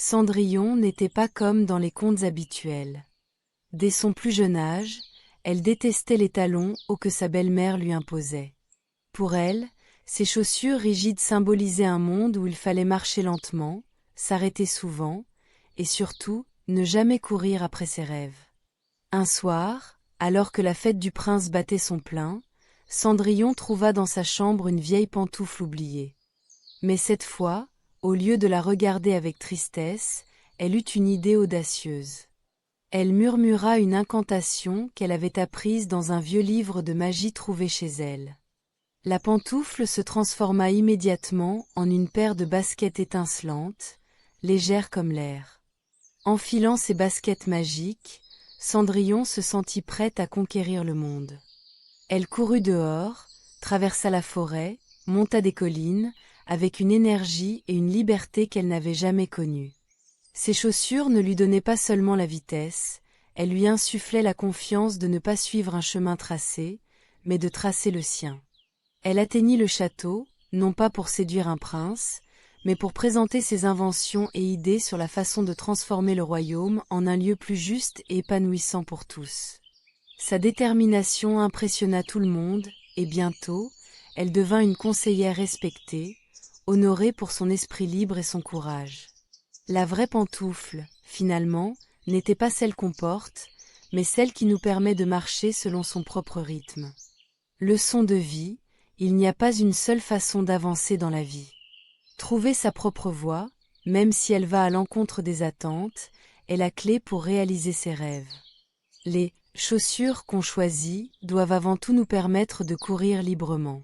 Cendrillon n'était pas comme dans les contes habituels. Dès son plus jeune âge, elle détestait les talons hauts que sa belle-mère lui imposait. Pour elle, ces chaussures rigides symbolisaient un monde où il fallait marcher lentement, s'arrêter souvent, et surtout, ne jamais courir après ses rêves. Un soir, alors que la fête du prince battait son plein, Cendrillon trouva dans sa chambre une vieille pantoufle oubliée. Mais cette fois, au lieu de la regarder avec tristesse, elle eut une idée audacieuse. Elle murmura une incantation qu'elle avait apprise dans un vieux livre de magie trouvé chez elle. La pantoufle se transforma immédiatement en une paire de baskets étincelantes, légères comme l'air. Enfilant ses baskets magiques, Cendrillon se sentit prête à conquérir le monde. Elle courut dehors, traversa la forêt, monta des collines, avec une énergie et une liberté qu'elle n'avait jamais connues. Ses chaussures ne lui donnaient pas seulement la vitesse, elles lui insufflaient la confiance de ne pas suivre un chemin tracé, mais de tracer le sien. Elle atteignit le château, non pas pour séduire un prince, mais pour présenter ses inventions et idées sur la façon de transformer le royaume en un lieu plus juste et épanouissant pour tous. Sa détermination impressionna tout le monde, et bientôt, elle devint une conseillère respectée, honorée pour son esprit libre et son courage. La vraie pantoufle, finalement, n'était pas celle qu'on porte, mais celle qui nous permet de marcher selon son propre rythme. Leçon de vie, il n'y a pas une seule façon d'avancer dans la vie. Trouver sa propre voie, même si elle va à l'encontre des attentes, est la clé pour réaliser ses rêves. Les chaussures qu'on choisit doivent avant tout nous permettre de courir librement.